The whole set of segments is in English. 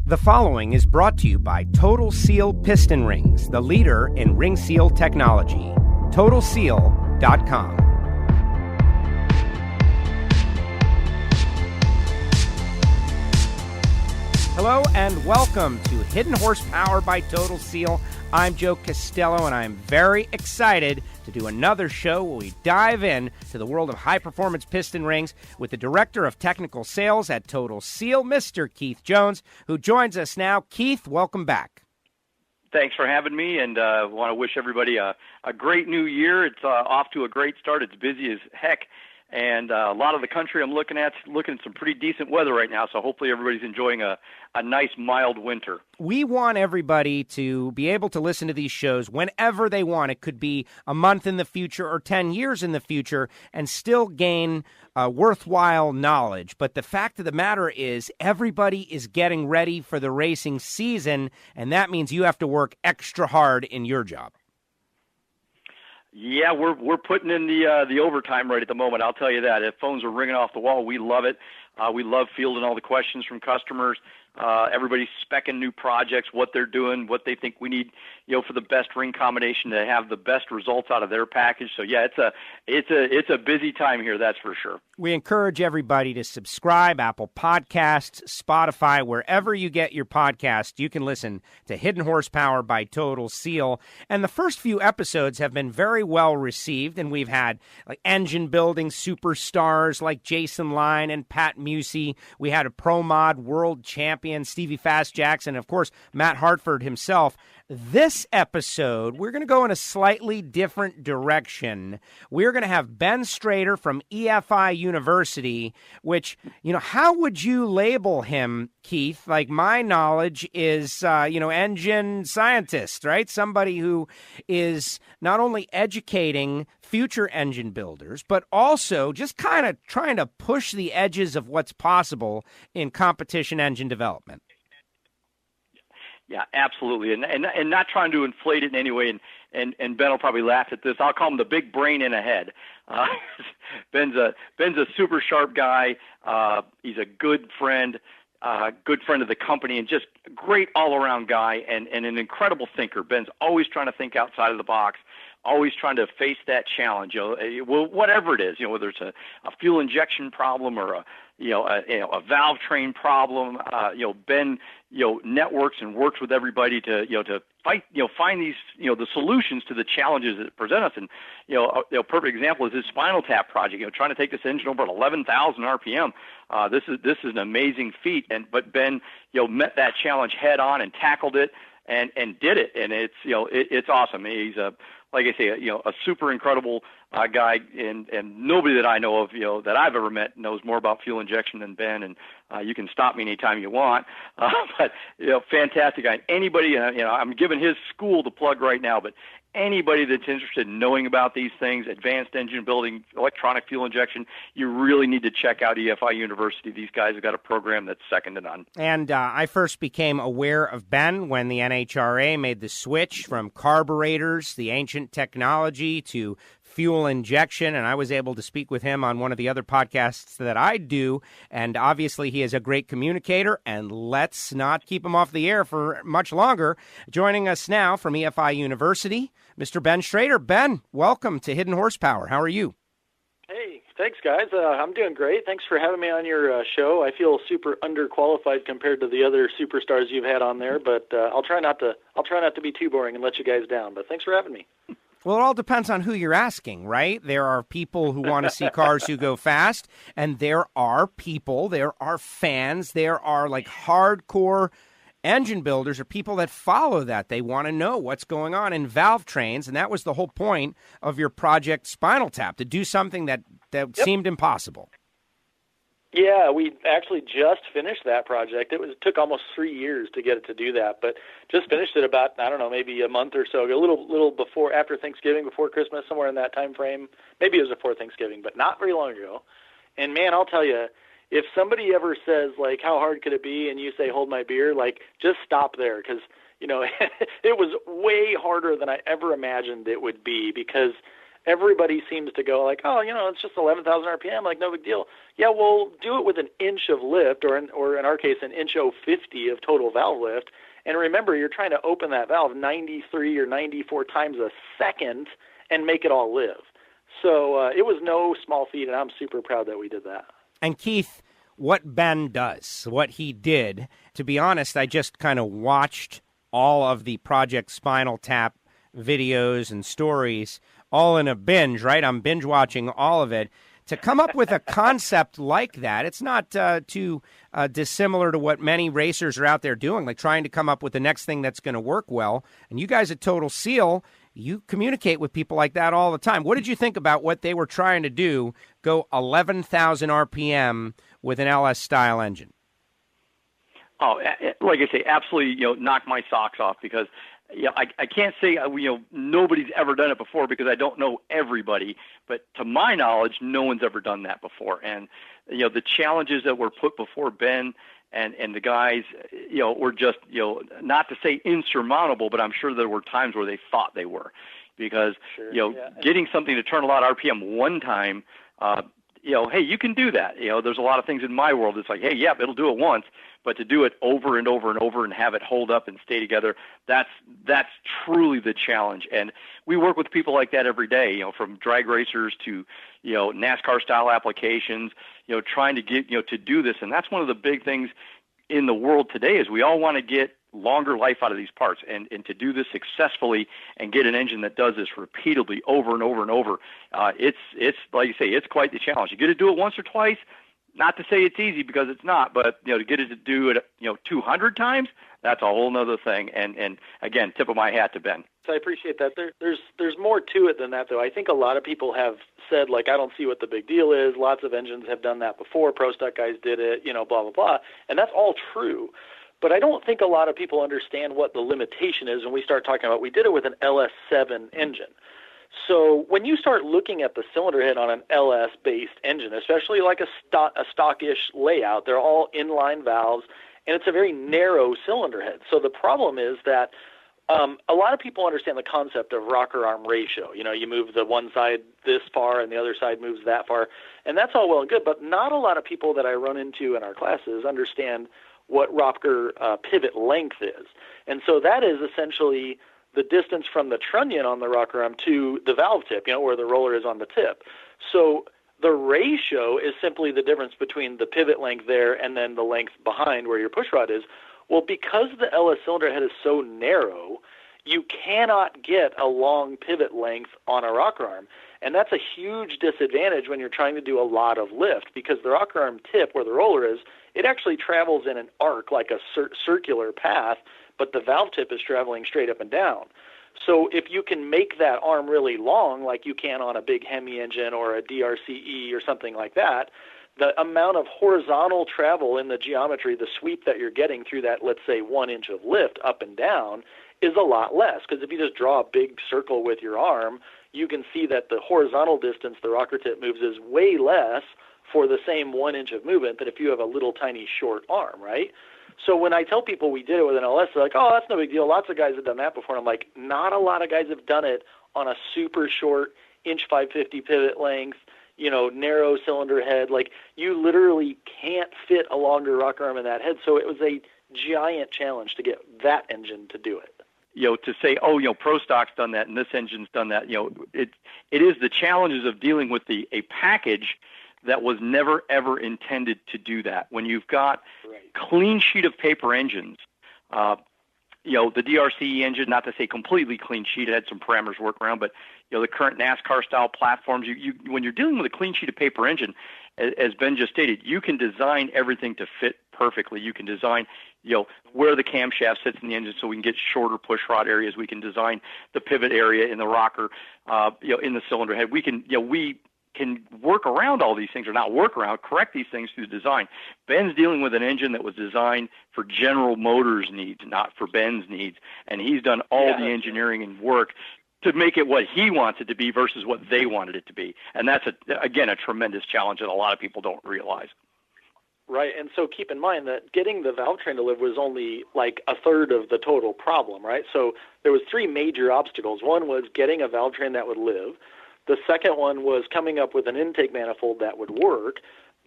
The following is brought to you by Total Seal Piston Rings, the leader in ring seal technology. TotalSeal.com. Hello and welcome to Hidden Horsepower by Total Seal. I'm Joe Costello, and I'm very excited to do another show where we dive in to the world of high-performance piston rings with the Director of Technical Sales at Total Seal, Mr. Keith Jones, who joins us now. Keith, welcome back. Thanks for having me, and I want to wish everybody a great new year. It's off to a great start. It's busy as heck, and a lot of the country I'm looking at some pretty decent weather right now, so hopefully everybody's enjoying a nice, mild winter. We want everybody to be able to listen to these shows whenever they want. It could be a month in the future or 10 years in the future and still gain worthwhile knowledge. But the fact of the matter is everybody is getting ready for the racing season, and that means you have to work extra hard in your job. Yeah, we're putting in the overtime right at the moment. I'll tell you that. If phones are ringing off the wall, we love it. We love fielding all the questions from customers. Everybody's specking new projects, what they're doing, what they think we need, for the best ring combination to have the best results out of their package. So yeah, it's a busy time here, that's for sure. We encourage everybody to subscribe, Apple Podcasts, Spotify, wherever you get your podcast. You can listen to Hidden Horsepower by Total Seal. And the first few episodes have been very well received, and we've had like engine building superstars like Jason Line and Pat Musey. We had a Pro Mod world champion, Stevie Fast Jackson, and of course, Matt Hartford himself. This episode, we're going to go in a slightly different direction. We're going to have Ben Strader from EFI University, which, how would you label him, Keith? Like, my knowledge is, engine scientist, right? Somebody who is not only educating future engine builders, but also just kind of trying to push the edges of what's possible in competition engine development. Yeah, absolutely, and not trying to inflate it in any way. And Ben will probably laugh at this. I'll call him the big brain in a head. Ben's a super sharp guy. He's a good friend of the company, and just a great all-around guy, and an incredible thinker. Ben's always trying to think outside of the box, always trying to face that challenge. Whatever it is, whether it's a fuel injection problem or a Valvetrain problem. Ben, networks and works with everybody to fight, find these, the solutions to the challenges that present us. And, a perfect example is his Spinal Tap project, trying to take this engine over at 11,000 RPM. This is an amazing feat. But Ben, met that challenge head on and tackled it and did it. And it's awesome. He's like I say, a super incredible guy, and nobody that I know of, that I've ever met knows more about fuel injection than Ben, and you can stop me anytime you want. But, fantastic guy. Anybody, I'm giving his school the plug right now, but anybody that's interested in knowing about these things, advanced engine building, electronic fuel injection, you really need to check out EFI University. These guys have got a program that's second to none. And I first became aware of Ben when the NHRA made the switch from carburetors, the ancient technology, to fuel injection, and I was able to speak with him on one of the other podcasts that I do, and obviously he is a great communicator, and let's not keep him off the air for much longer. Joining us now from EFI University, Mr. Ben Strader. Ben, welcome to Hidden Horsepower. How are you? Hey, thanks, guys. I'm doing great. Thanks for having me on your show. I feel super underqualified compared to the other superstars you've had on there, but I'll try not to be too boring and let you guys down. But thanks for having me. Well, it all depends on who you're asking, right? There are people who want to see cars who go fast, and there are fans, there are like hardcore engine builders or people that follow that. They want to know what's going on in Valvetrains, and that was the whole point of your project Spinal Tap, to do something that seemed impossible. Yeah, we actually just finished that project. It took almost 3 years to get it to do that, but just finished it about, maybe a month or so ago, a little before, after Thanksgiving, before Christmas, somewhere in that time frame. Maybe it was before Thanksgiving, but not very long ago. And man, I'll tell you, if somebody ever says, like, how hard could it be, and you say, hold my beer, like, just stop there, because, it was way harder than I ever imagined it would be, because everybody seems to go like, oh, it's just 11,000 RPM, like no big deal. Yeah, well, do it with an inch of lift, or in our case, an inch 050 of total valve lift. And remember, you're trying to open that valve 93 or 94 times a second and make it all live. So it was no small feat, and I'm super proud that we did that. And Keith, what Ben does, what he did, to be honest, I just kind of watched all of the Project Spinal Tap videos and stories all in a binge, right? I'm binge watching all of it. To come up with a concept like that, it's not too dissimilar to what many racers are out there doing, like trying to come up with the next thing that's going to work well. And you guys at Total Seal, you communicate with people like that all the time. What did you think about what they were trying to do, go 11,000 RPM with an LS-style engine? Oh, like I say, absolutely, knock my socks off, because I can't say, nobody's ever done it before, because I don't know everybody, but to my knowledge, no one's ever done that before. And, the challenges that were put before Ben and the guys, were just, not to say insurmountable, but I'm sure there were times where they thought they were, because, getting something to turn a lot of RPM one time, hey, you can do that. There's a lot of things in my world. It's like, hey, yep, it'll do it once, but to do it over and over and over and have it hold up and stay together, that's truly the challenge. And we work with people like that every day, from drag racers to, NASCAR style applications, trying to get, to do this. And that's one of the big things in the world today, is we all want to get longer life out of these parts, and to do this successfully and get an engine that does this repeatedly over and over and over. It's like you say, it's quite the challenge. You get to do it once or twice. Not to say it's easy, because it's not, but to get it to do it 200 times, that's a whole nother thing. And again, tip of my hat to Ben. So I appreciate that. There's more to it than that, though. I think a lot of people have said, like, I don't see what the big deal is. Lots of engines have done that before. Pro Stock guys did it, blah blah blah, and that's all true. But I don't think a lot of people understand what the limitation is when we start talking about, we did it with an LS7 engine. So when you start looking at the cylinder head on an LS-based engine, especially like a stockish layout, they're all inline valves, and it's a very narrow cylinder head. So the problem is that a lot of people understand the concept of rocker arm ratio. You move the one side this far and the other side moves that far, and that's all well and good, but not a lot of people that I run into in our classes understand what rocker pivot length is. And so that is essentially the distance from the trunnion on the rocker arm to the valve tip, where the roller is on the tip. So the ratio is simply the difference between the pivot length there and then the length behind where your push rod is. Well, because the LS cylinder head is so narrow, you cannot get a long pivot length on a rocker arm. And that's a huge disadvantage when you're trying to do a lot of lift, because the rocker arm tip where the roller is, it actually travels in an arc, like a circular path, but the valve tip is traveling straight up and down. So if you can make that arm really long, like you can on a big Hemi engine or a DRCE or something like that, the amount of horizontal travel in the geometry, the sweep that you're getting through that, let's say, 1 inch of lift up and down, is a lot less. Because if you just draw a big circle with your arm, you can see that the horizontal distance the rocker tip moves is way less for the same 1 inch of movement than if you have a little tiny short arm, right? So when I tell people we did it with an LS, they're like, oh, that's no big deal. Lots of guys have done that before. And I'm like, not a lot of guys have done it on a super short inch 550 pivot length, narrow cylinder head. Like, you literally can't fit a longer rocker arm in that head. So it was a giant challenge to get that engine to do it. To say, Pro Stock's done that and this engine's done that, it is the challenges of dealing with a package that was never, ever intended to do that. When you've got clean sheet of paper engines, the DRCE engine, not to say completely clean sheet, it had some parameters to work around, but, the current NASCAR-style platforms, when you're dealing with a clean sheet of paper engine, as Ben just stated, you can design everything to fit perfectly. You can design, where the camshaft sits in the engine so we can get shorter push rod areas. We can design the pivot area in the rocker, in the cylinder head. We can work around all these things, or not work around, correct these things through design. Ben's dealing with an engine that was designed for General Motors needs, not for Ben's needs, and he's done all the engineering and work to make it what he wants it to be versus what they wanted it to be. And that's, again, a tremendous challenge that a lot of people don't realize. Right, and so keep in mind that getting the Valvetrain to live was only like a third of the total problem, right? So there was 3 major obstacles. One was getting a Valvetrain that would live. The second one was coming up with an intake manifold that would work,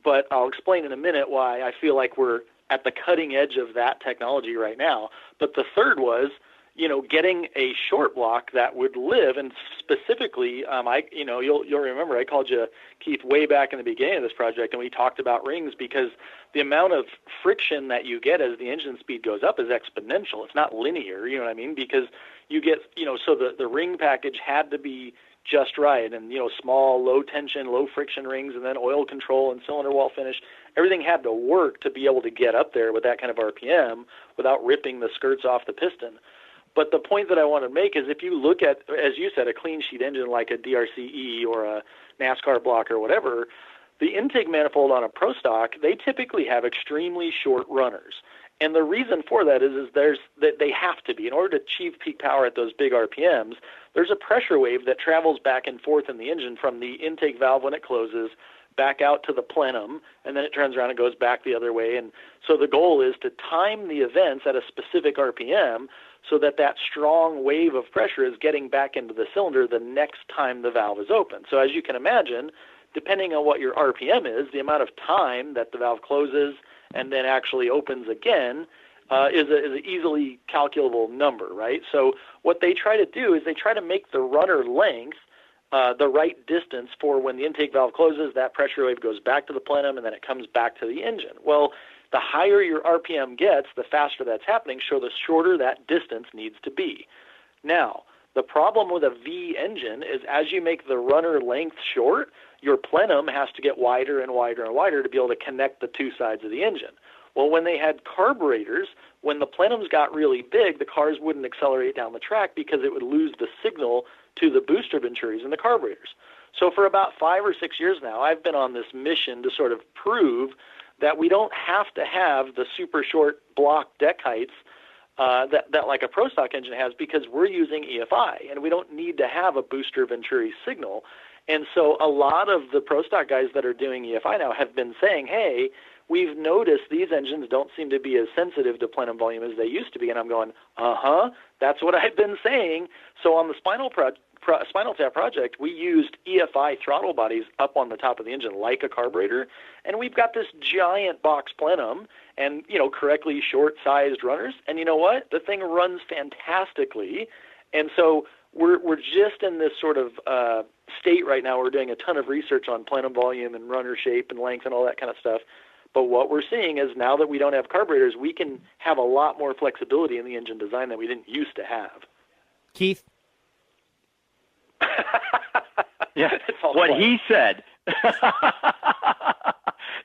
but I'll explain in a minute why I feel like we're at the cutting edge of that technology right now. But the third was, getting a short block that would live, and specifically, you'll remember I called you, Keith, way back in the beginning of this project, and we talked about rings because the amount of friction that you get as the engine speed goes up is exponential. It's not linear, you know what I mean? Because you get, so the ring package had to be just right, and small, low tension, low friction rings, and then oil control and cylinder wall finish. Everything had to work to be able to get up there with that kind of RPM without ripping the skirts off the piston. But the point that I want to make is if you look at, as you said, a clean sheet engine like a DRCE or a NASCAR block or whatever, the intake manifold on a Pro Stock, they typically have extremely short runners. And the reason for that is that they have to be. In order to achieve peak power at those big RPMs, there's a pressure wave that travels back and forth in the engine from the intake valve when it closes back out to the plenum, and then it turns around and goes back the other way. And so the goal is to time the events at a specific RPM so that strong wave of pressure is getting back into the cylinder the next time the valve is open. So as you can imagine, depending on what your RPM is, the amount of time that the valve closes and then actually opens again is an easily calculable number, right? So what they try to do is they try to make the runner length the right distance for when the intake valve closes, that pressure wave goes back to the plenum, and then it comes back to the engine. Well, the higher your RPM gets, the faster that's happening, so the shorter that distance needs to be. Now, the problem with a V engine is as you make the runner length short, your plenum has to get wider and wider and wider to be able to connect the two sides of the engine. Well, when they had carburetors, when the plenums got really big, the cars wouldn't accelerate down the track because it would lose the signal to the booster venturis in the carburetors. So for about 5 or 6 years now, I've been on this mission to sort of prove that we don't have to have the super short block deck heights that like a Pro Stock engine has because we're using EFI, and we don't need to have a booster venturi signal. And so a lot of the Pro Stock guys that are doing EFI now have been saying, hey, we've noticed these engines don't seem to be as sensitive to plenum volume as they used to be. And I'm going, that's what I've been saying. So on the Spinal Tap project, we used EFI throttle bodies up on the top of the engine like a carburetor, and we've got this giant box plenum and, correctly short-sized runners. And you know what? The thing runs fantastically. And so we're just in this sort of state right now. We're doing a ton of research on plenum volume and runner shape and length and all that kind of stuff. But what we're seeing is now that we don't have carburetors, we can have a lot more flexibility in the engine design that we didn't used to have. Keith? Yeah, what he said.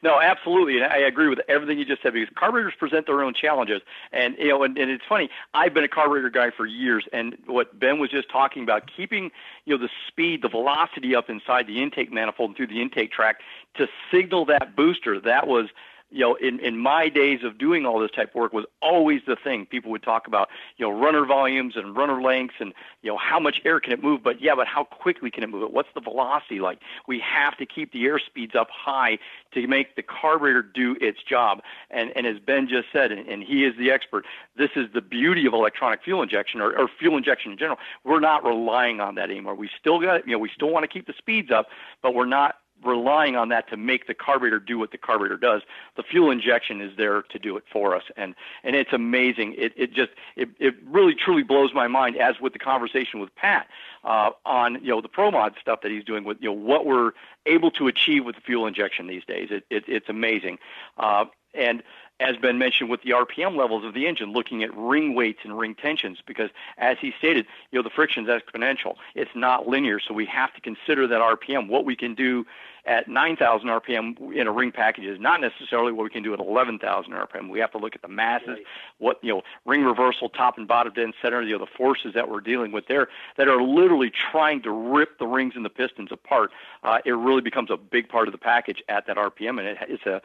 No, absolutely, and I agree with everything you just said because carburetors present their own challenges, and and it's funny. I've been a carburetor guy for years, and what Ben was just talking about, keeping the speed, the velocity up inside the intake manifold and through the intake tract to signal that booster. That was in my days of doing all this type of work was always the thing. People would talk about, runner volumes and runner lengths and, how much air can it move, but how quickly can it move it? What's the velocity like? We have to keep the air speeds up high to make the carburetor do its job. And as Ben just said, and he is the expert, this is the beauty of electronic fuel injection or fuel injection in general. We're not relying on that anymore. We still got, we still want to keep the speeds up, but we're not relying on that to make the carburetor do what the carburetor does. The fuel injection is there to do it for us, and it's amazing. It really truly blows my mind, as with the conversation with Pat on the Pro Mod stuff that he's doing with what we're able to achieve with the fuel injection these days. It's amazing, and as Ben mentioned, with the RPM levels of the engine, looking at ring weights and ring tensions, because as he stated, the friction's exponential. It's not linear, so we have to consider that RPM. What we can do at 9,000 RPM in a ring package is not necessarily what we can do at 11,000 RPM. We have to look at the masses, right. What ring reversal, top and bottom dead center, the forces that we're dealing with there that are literally trying to rip the rings and the pistons apart. It really becomes a big part of the package at that RPM, and it's a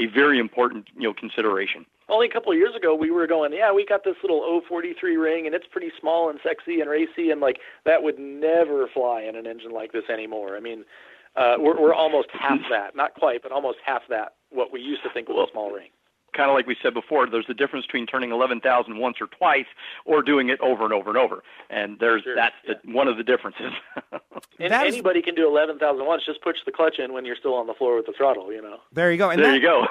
very important consideration. Only a couple of years ago, we were going, we got this little 043 ring, and it's pretty small and sexy and racy, and that would never fly in an engine like this anymore. I mean, we're almost half that, not quite, but almost half that, what we used to think was a small ring. kind of like we said before, there's a difference between turning 11,000 once or twice or doing it over and over and over. And one of the differences. And anybody can do 11,000 once. Just push the clutch in when you're still on the floor with the throttle, There you go. And there you go.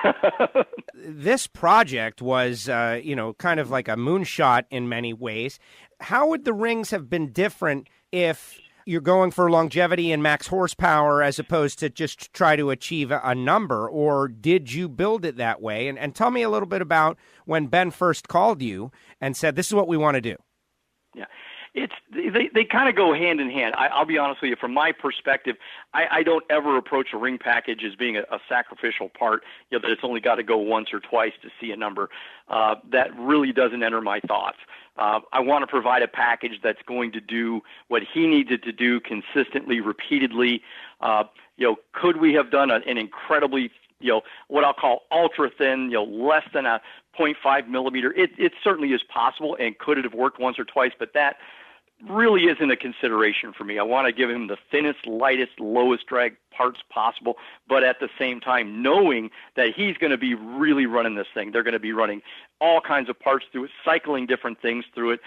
This project was, kind of like a moonshot in many ways. How would the rings have been different if you're going for longevity and max horsepower as opposed to just try to achieve a number, or did you build it that way? And tell me a little bit about when Ben first called you and said, this is what we want to do. Yeah. They kind of go hand in hand. I'll be honest with you. From my perspective, I don't ever approach a ring package as being a sacrificial part, that it's only got to go once or twice to see a number. That really doesn't enter my thoughts. I want to provide a package that's going to do what he needed to do consistently, repeatedly. Could we have done an incredibly, what I'll call ultra thin, less than a 0.5 millimeter? It certainly is possible, and could it have worked once or twice? But that really isn't a consideration for me. I want to give him the thinnest, lightest, lowest drag parts possible, but at the same time knowing that he's going to be really running this thing. They're going to be running all kinds of parts through it, cycling different things through it.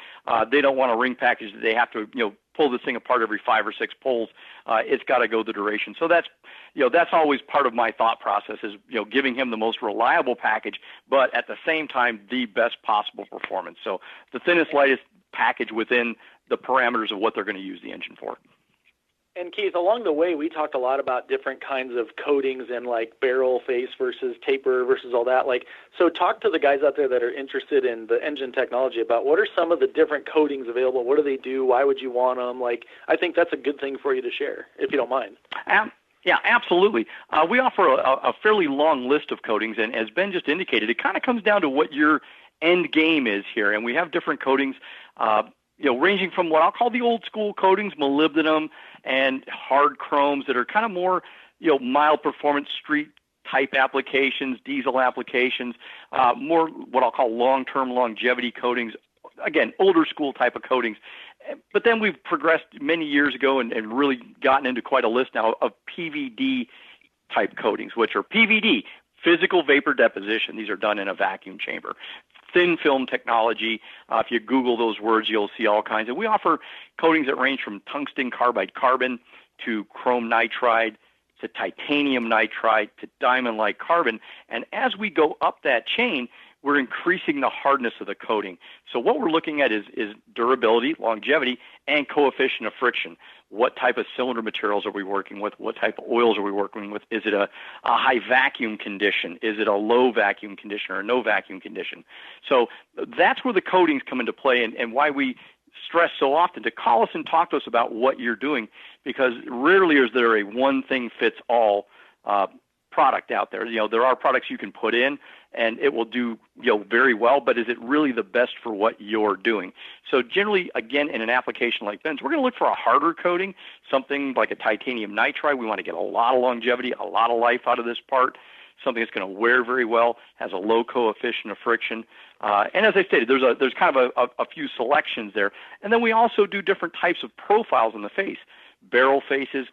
They don't want a ring package that they have to, pull this thing apart every 5 or 6 pulls. It's got to go the duration. So that's always part of my thought process is, giving him the most reliable package, but at the same time, the best possible performance. So the thinnest, lightest package within the parameters of what they're going to use the engine for. And Keith, along the way, we talked a lot about different kinds of coatings and like barrel face versus taper versus all that. So talk to the guys out there that are interested in the engine technology about what are some of the different coatings available? What do they do? Why would you want them? I think that's a good thing for you to share, if you don't mind. Yeah, absolutely. We offer a fairly long list of coatings, and as Ben just indicated, it kind of comes down to what your end game is here, and we have different coatings, ranging from what I'll call the old school coatings, molybdenum and hard chromes that are kind of more, mild performance street type applications, diesel applications, more what I'll call long-term longevity coatings, again, older school type of coatings. But then we've progressed many years ago and really gotten into quite a list now of PVD type coatings, which are PVD, physical vapor deposition. These are done in a vacuum chamber. Thin film technology. If you Google those words, you'll see all kinds. And we offer coatings that range from tungsten carbide carbon to chrome nitride to titanium nitride to diamond-like carbon. And as we go up that chain, we're increasing the hardness of the coating. So what we're looking at is durability, longevity, and coefficient of friction. What type of cylinder materials are we working with? What type of oils are we working with? Is it a high vacuum condition? Is it a low vacuum condition or a no vacuum condition? So that's where the coatings come into play and why we stress so often to call us and talk to us about what you're doing, because rarely is there a one-thing-fits-all product out there. There are products you can put in and it will do, very well, but is it really the best for what you're doing? So generally, again, in an application like Ben's, we're going to look for a harder coating, something like a titanium nitride. We want to get a lot of longevity, a lot of life out of this part, something that's going to wear very well, has a low coefficient of friction. And as I stated, there's kind of a few selections there. And then we also do different types of profiles in the face, barrel faces,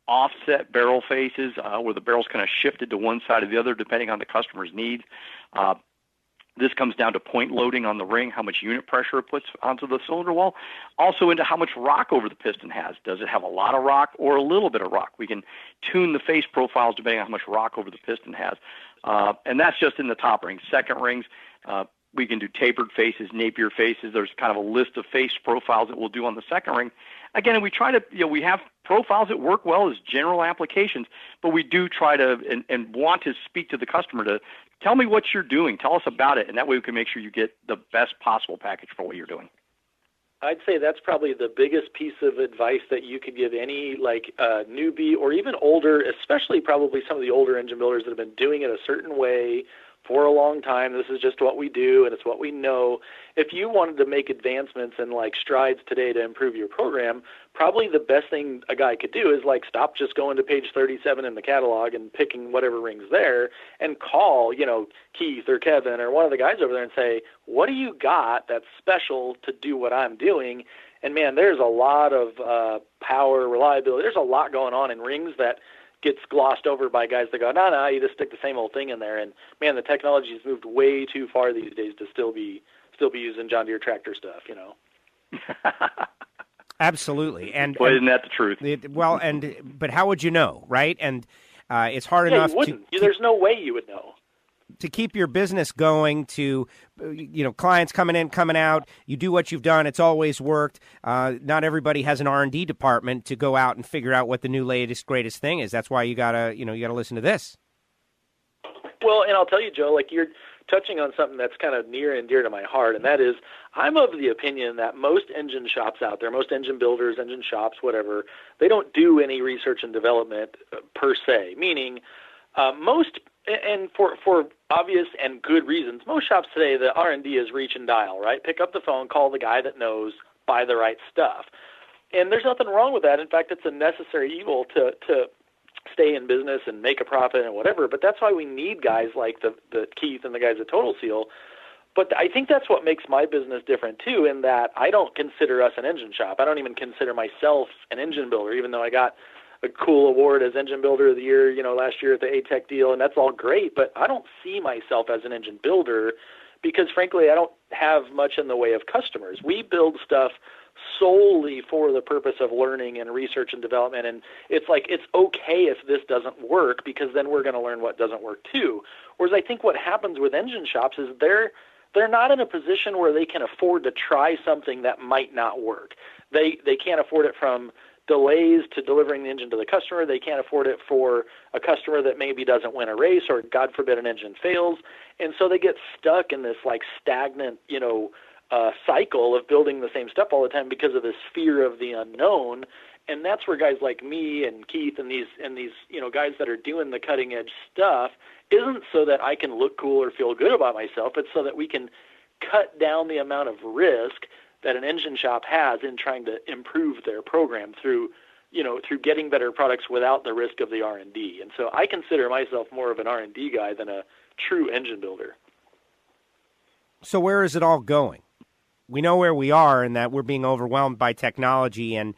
offset barrel faces, where the barrel's kind of shifted to one side or the other depending on the customer's needs. This comes down to point loading on the ring, how much unit pressure it puts onto the cylinder wall, also into how much rock over the piston has. Does it have a lot of rock or a little bit of rock? We can tune the face profiles depending on how much rock over the piston has. And that's just in the top rings. Second rings, we can do tapered faces, Napier faces. There's kind of a list of face profiles that we'll do on the second ring. Again, we try to, we have profiles that work well as general applications, but we do try to and want to speak to the customer to tell me what you're doing. Tell us about it, and that way we can make sure you get the best possible package for what you're doing. I'd say that's probably the biggest piece of advice that you could give any newbie or even older, especially probably some of the older engine builders that have been doing it a certain way for a long time. This is just what we do and it's what we know. If you wanted to make advancements and strides today to improve your program, probably the best thing a guy could do is stop just going to page 37 in the catalog and picking whatever ring's there and call, Keith or Kevin or one of the guys over there and say, what do you got that's special to do what I'm doing? And man, there's a lot of power, reliability. There's a lot going on in rings that gets glossed over by guys that go, no, you just stick the same old thing in there. And man, the technology has moved way too far these days to still be using John Deere tractor stuff, you know. Absolutely. And isn't that the truth? But how would you know, right? And it's hard enough you wouldn't. There's no way you would know. To keep your business going, to, clients coming in, coming out, you do what you've done. It's always worked. Not everybody has an R&D department to go out and figure out what the new latest, greatest thing is. That's why you gotta listen to this. Well, and I'll tell you, Joe, like you're touching on something that's kind of near and dear to my heart, and that is I'm of the opinion that most engine shops out there, most engine builders, engine shops, whatever, they don't do any research and development per se, meaning most, and for obvious and good reasons, most shops today, the R&D is reach and dial, right? Pick up the phone, call the guy that knows, buy the right stuff. And there's nothing wrong with that. In fact, it's a necessary evil to stay in business and make a profit and whatever. But that's why we need guys like the Keith and the guys at Total Seal. But I think that's what makes my business different too, in that I don't consider us an engine shop. I don't even consider myself an engine builder, even though I got a cool award as Engine Builder of the Year, last year at the ATEC deal, and that's all great. But I don't see myself as an engine builder because, frankly, I don't have much in the way of customers. We build stuff solely for the purpose of learning and research and development, and it's like it's okay if this doesn't work because then we're going to learn what doesn't work too. Whereas I think what happens with engine shops is they're not in a position where they can afford to try something that might not work. They can't afford it from delays to delivering the engine to the customer. They can't afford it for a customer that maybe doesn't win a race or, God forbid, an engine fails. And so they get stuck in this like stagnant, cycle of building the same stuff all the time because of this fear of the unknown. And that's where guys like me and Keith and these guys that are doing the cutting edge stuff isn't so that I can look cool or feel good about myself. It's so that we can cut down the amount of risk that an engine shop has in trying to improve their program through getting better products without the risk of the R&D. And so I consider myself more of an R&D guy than a true engine builder. So where is it all going? We know where we are and that we're being overwhelmed by technology, and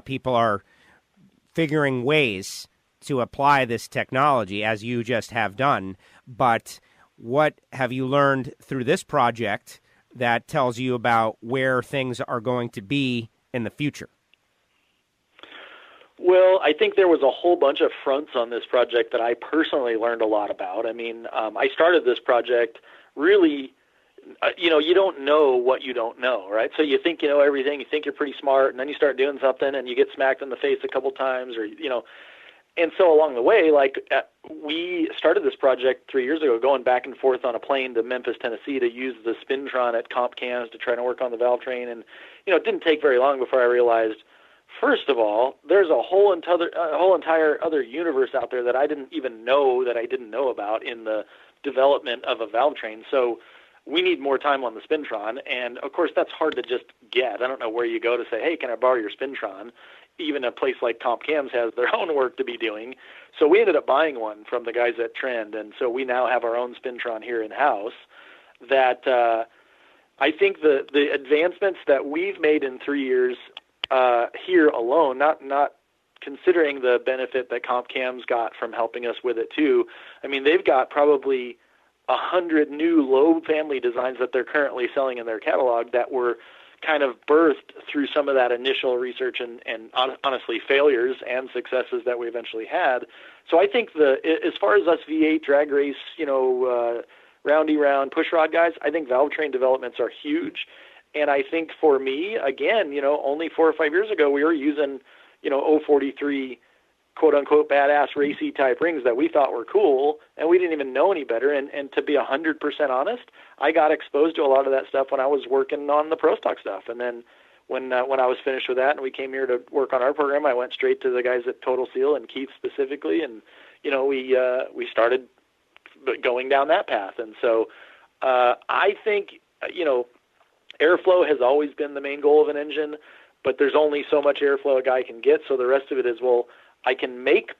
people are figuring ways to apply this technology, as you just have done. But what have you learned through this project that tells you about where things are going to be in the future? Well, I think there was a whole bunch of fronts on this project that I personally learned a lot about. I mean, I started this project really, you don't know what you don't know, right? So you think you know everything, you think you're pretty smart, and then you start doing something and you get smacked in the face a couple times, and so along the way, we started this project 3 years ago, going back and forth on a plane to Memphis, Tennessee, to use the Spintron at Comp Cams to try to work on the Valvetrain. And it didn't take very long before I realized, first of all, there's a whole entire other universe out there that I didn't even know that I didn't know about in the development of a Valvetrain. So we need more time on the Spintron, and of course that's hard to just get. I don't know where you go to say, hey, can I borrow your Spintron? Even a place like Comp Cams has their own work to be doing. So we ended up buying one from the guys at Trend, and so we now have our own Spintron here in-house that I think the advancements that we've made in 3 years here alone, not considering the benefit that Comp Cams got from helping us with it too. I mean, they've got probably 100 new low family designs that they're currently selling in their catalog that were kind of birthed through some of that initial research and honestly failures and successes that we eventually had. So I think as far as us V8 drag race, roundy round push rod guys, I think Valvetrain developments are huge. And I think for me, again, only 4 or 5 years ago, we were using, 043 quote unquote badass racy type rings that we thought were cool, and we didn't even know any better. And to be 100% honest, I got exposed to a lot of that stuff when I was working on the Pro Stock stuff. And then when I was finished with that and we came here to work on our program, I went straight to the guys at Total Seal and Keith specifically, and we started going down that path. And so I think airflow has always been the main goal of an engine, but there's only so much airflow a guy can get. So the rest of it is, well, I can make,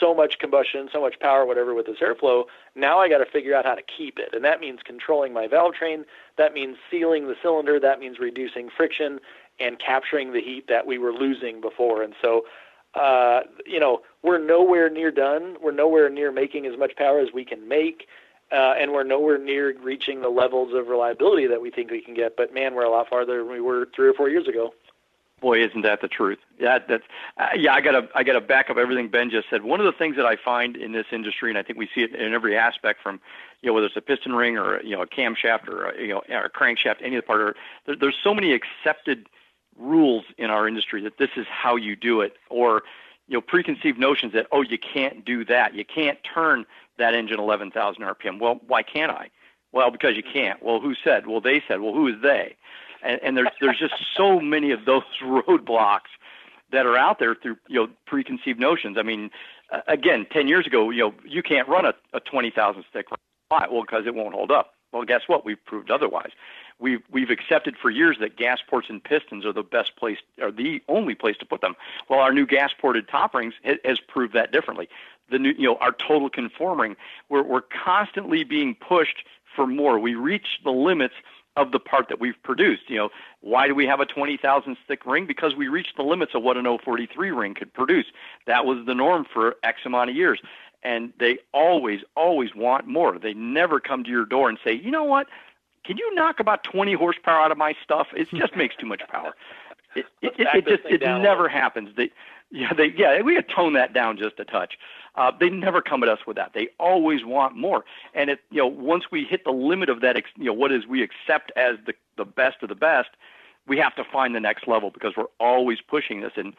so much combustion, so much power, whatever, with this airflow. Now I got to figure out how to keep it. And that means controlling my valve train. That means sealing the cylinder. That means reducing friction and capturing the heat that we were losing before. And so we're nowhere near done. We're nowhere near making as much power as we can make. And we're nowhere near reaching the levels of reliability that we think we can get. But man, we're a lot farther than we were 3 or 4 years ago. Boy, isn't that the truth? Yeah, I gotta back up everything Ben just said. One of the things that I find in this industry, and I think we see it in every aspect, from whether it's a piston ring or a camshaft or a crankshaft, any of the part. There's so many accepted rules in our industry that this is how you do it, or preconceived notions that you can't do that, you can't turn that engine 11,000 RPM. Well, why can't I? Well, because you can't. Well, who said? Well, they said. Well, who is they? And there's just so many of those roadblocks that are out there through preconceived notions. I mean, again, 10 years ago, you can't run a 20,000 stick. Why? Well, because it won't hold up. Well, guess what? We've proved otherwise. We've accepted for years that gas ports and pistons are the best place, or the only place to put them. Well, our new gas ported top rings has proved that differently. The new, our total conforming, we're constantly being pushed for more. We reach the limits of the part that we've produced. Why do we have a 20,000 stick ring? Because we reached the limits of what an 043 ring could produce. That was the norm for X amount of years. And they always want more. They never come to your door and say, you know what? Can you knock about 20 horsepower out of my stuff? It just makes too much power. It never happens. We could tone that down just a touch. They never come at us with that. They always want more. And once we hit the limit of that, what is we accept as the best of the best, we have to find the next level, because we're always pushing this. And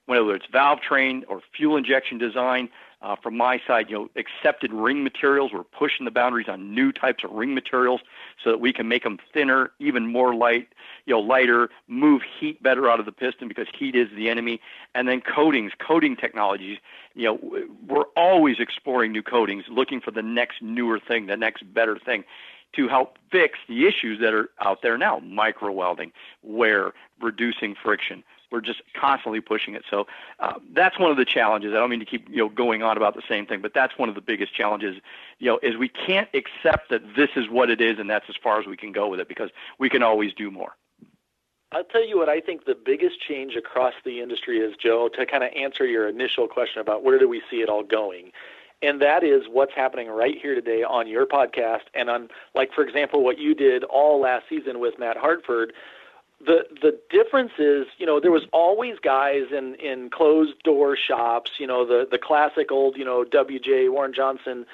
whether it's Valvetrain or fuel injection design, from my side, accepted ring materials, we're pushing the boundaries on new types of ring materials so that we can make them thinner, even more lighter, move heat better out of the piston, because heat is the enemy. And then coating technologies, we're always exploring new coatings, looking for the next newer thing, the next better thing, to help fix the issues that are out there now: micro welding, wear, reducing friction. We're just constantly pushing it. So that's one of the challenges. I don't mean to keep going on about the same thing, but that's one of the biggest challenges. Is we can't accept that this is what it is and that's as far as we can go with it, because we can always do more. I'll tell you what I think the biggest change across the industry is, Joe, to kind of answer your initial question about where do we see it all going. And that is what's happening right here today on your podcast, and on, like, for example, what you did all last season with Matt Hartford. The difference is, there was always guys in closed door shops, the classic old, WJ, Warren Johnson,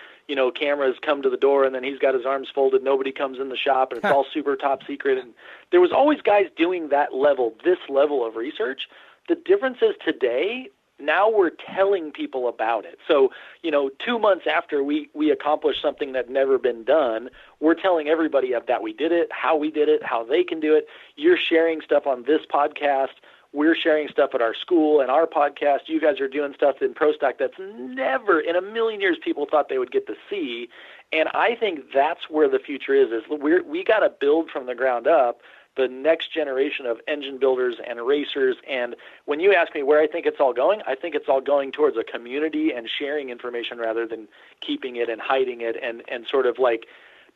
cameras come to the door and then he's got his arms folded. Nobody comes in the shop and it's all super top secret. And there was always guys doing this level of research. The difference is today, now we're telling people about it. So, 2 months after we accomplished something that had never been done, we're telling everybody that we did it, how they can do it. You're sharing stuff on this podcast. We're sharing stuff at our school and our podcast. You guys are doing stuff in Pro Stock that's never in a million years people thought they would get to see. And I think that's where the future is we got to build from the ground up the next generation of engine builders and racers. And when you ask me where I think it's all going, I think it's all going towards a community and sharing information rather than keeping it and hiding it and sort of like,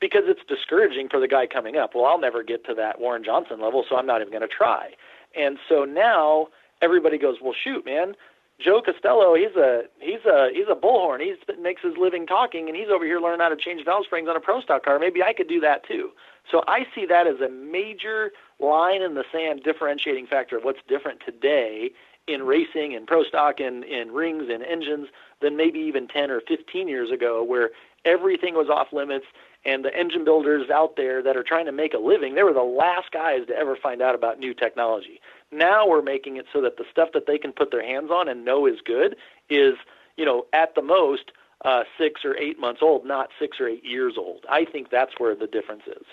because it's discouraging for the guy coming up. Well, I'll never get to that Warren Johnson level, so I'm not even going to try. And so now everybody goes, well, shoot, man, Joe Costello, he's a bullhorn. He makes his living talking, and he's over here learning how to change valve springs on a Pro Stock car. Maybe I could do that too. So I see that as a major line in the sand differentiating factor of what's different today in racing and Pro Stock and in rings and engines than maybe even 10 or 15 years ago, where everything was off limits, and the engine builders out there that are trying to make a living, they were the last guys to ever find out about new technology. Now we're making it so that the stuff that they can put their hands on and know is good is, at the most 6 or 8 months old, not 6 or 8 years old. I think that's where the difference is.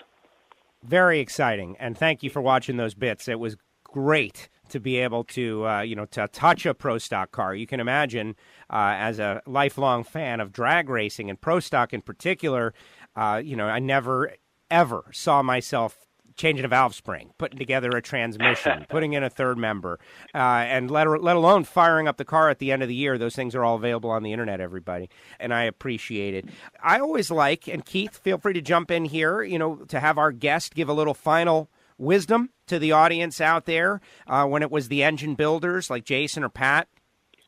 Very exciting, and thank you for watching those bits. It was great to be able to, to touch a Pro Stock car. You can imagine, as a lifelong fan of drag racing and Pro Stock in particular, I never, ever saw myself changing a valve spring, putting together a transmission, putting in a third member, and let alone firing up the car at the end of the year. Those things are all available on the internet, everybody, and I appreciate it. I always like, and Keith, feel free to jump in here, to have our guest give a little final wisdom to the audience out there when it was the engine builders like Jason or Pat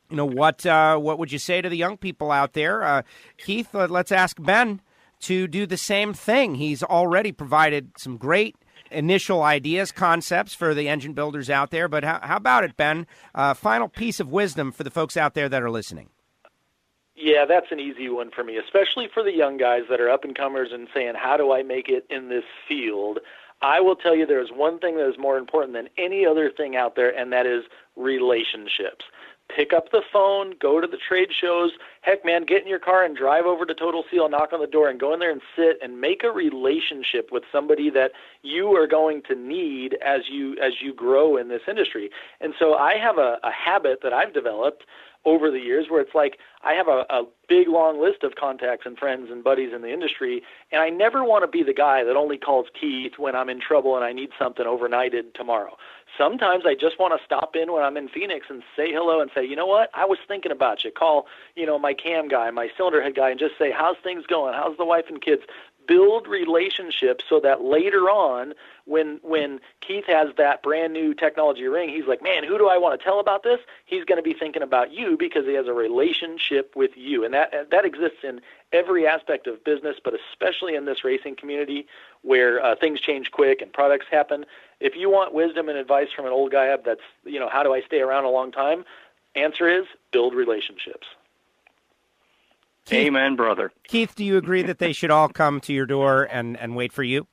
What would you say to the young people out there? Keith, let's ask Ben to do the same thing. He's already provided some great initial ideas, concepts for the engine builders out there. But how about it, Ben? Final piece of wisdom for the folks out there that are listening. Yeah, that's an easy one for me, especially for the young guys that are up-and-comers and saying, how do I make it in this field? I will tell you there's one thing that is more important than any other thing out there, and that is relationships. Pick up the phone, go to the trade shows. Heck, man, get in your car and drive over to Total Seal, knock on the door, and go in there and sit and make a relationship with somebody that you are going to need as you grow in this industry. And so I have a habit that I've developed over the years where it's like I have a big, long list of contacts and friends and buddies in the industry, and I never want to be the guy that only calls Keith when I'm in trouble and I need something overnighted tomorrow. Sometimes I just want to stop in when I'm in Phoenix and say hello and say, you know what, I was thinking about you. Call, my cam guy, my cylinder head guy, and just say, how's things going? How's the wife and kids? Build relationships so that later on, when Keith has that brand new technology ring, he's like, man, who do I want to tell about this? He's going to be thinking about you because he has a relationship with you. And that exists in every aspect of business, but especially in this racing community where things change quick and products happen. If you want wisdom and advice from an old guy up that's, how do I stay around a long time? Answer is build relationships. Keith, amen, brother. Keith, do you agree that they should all come to your door and wait for you?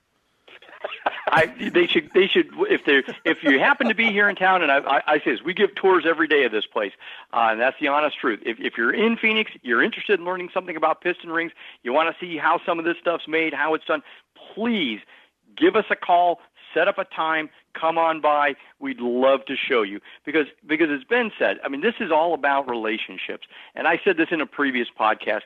They should. If you happen to be here in town, and I say this, we give tours every day of this place, and that's the honest truth. If you're in Phoenix, you're interested in learning something about piston rings, you want to see how some of this stuff's made, how it's done, please give us a call. Set up a time, come on by. We'd love to show you because as Ben said, this is all about relationships. And I said this in a previous podcast,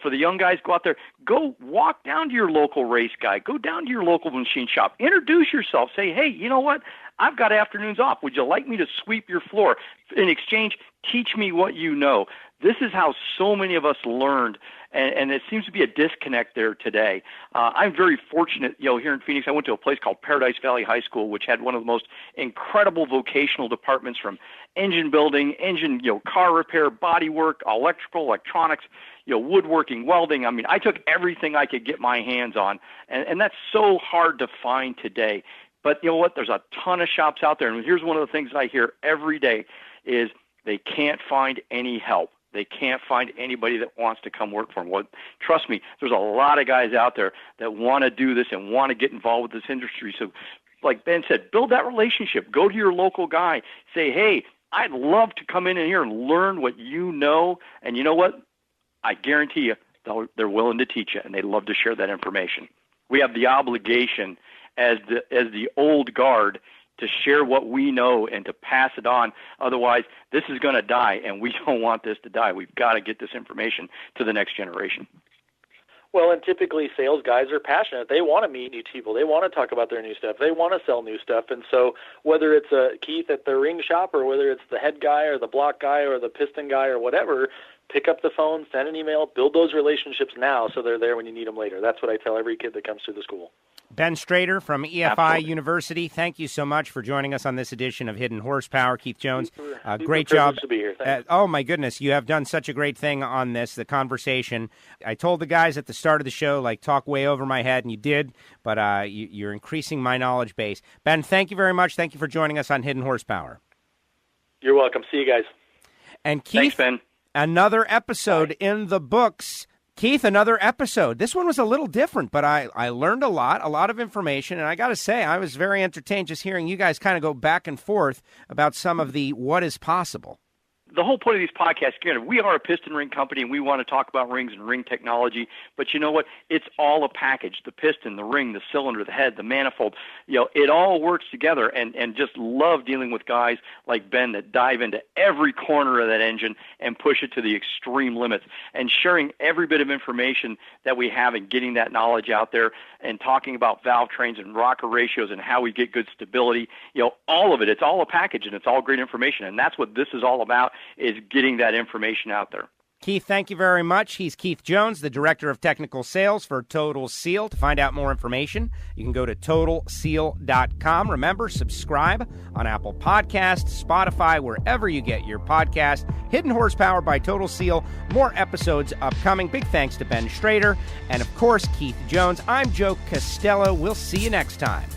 for the young guys, go out there, go walk down to your local race guy, go down to your local machine shop, introduce yourself, say, hey, you know what? I've got afternoons off. Would you like me to sweep your floor? In exchange, teach me what you know. This is how so many of us learned, and it seems to be a disconnect there today. I'm very fortunate, here in Phoenix, I went to a place called Paradise Valley High School, which had one of the most incredible vocational departments from engine building, car repair, body work, electrical, electronics, woodworking, welding. I took everything I could get my hands on, and that's so hard to find today. But you know what? There's a ton of shops out there, and here's one of the things I hear every day is they can't find any help. They can't find anybody that wants to come work for them. Well, trust me, there's a lot of guys out there that want to do this and want to get involved with this industry. So like Ben said, build that relationship. Go to your local guy. Say, hey, I'd love to come in here and learn what you know. And you know what? I guarantee you they're willing to teach you, and they love to share that information. We have the obligation as the old guard to share what we know and to pass it on. Otherwise, this is going to die, and we don't want this to die. We've got to get this information to the next generation. Well, and typically sales guys are passionate. They want to meet new people. They want to talk about their new stuff. They want to sell new stuff. And so whether it's Keith at the ring shop or whether it's the head guy or the block guy or the piston guy or whatever, pick up the phone, send an email, build those relationships now so they're there when you need them later. That's what I tell every kid that comes through the school. Ben Strader from EFI Absolutely. University, thank you so much for joining us on this edition of Hidden Horsepower. Keith Jones, great Super job. To be here. Oh, my goodness, you have done such a great thing on this, the conversation. I told the guys at the start of the show, talk way over my head, and you did, but you're increasing my knowledge base. Ben, thank you very much. Thank you for joining us on Hidden Horsepower. You're welcome. See you guys. And Keith, thanks, Ben. Another episode in the books. Keith, another episode. This one was a little different, but I learned a lot of information, and I got to say, I was very entertained just hearing you guys kind of go back and forth about some of the what is possible. The whole point of these podcasts, again, we are a piston ring company, and we want to talk about rings and ring technology, but you know what? It's all a package. The piston, the ring, the cylinder, the head, the manifold, it all works together, and just love dealing with guys like Ben that dive into every corner of that engine and push it to the extreme limits, and sharing every bit of information that we have and getting that knowledge out there and talking about valve trains and rocker ratios and how we get good stability, all of it. It's all a package, and it's all great information, and that's what this is all about, is getting that information out there. Keith, thank you very much. He's Keith Jones, the Director of Technical Sales for Total Seal. To find out more information, you can go to TotalSeal.com. Remember, subscribe on Apple Podcasts, Spotify, wherever you get your podcast. Hidden Horsepower by Total Seal. More episodes upcoming. Big thanks to Ben Strader and, of course, Keith Jones. I'm Joe Costello. We'll see you next time.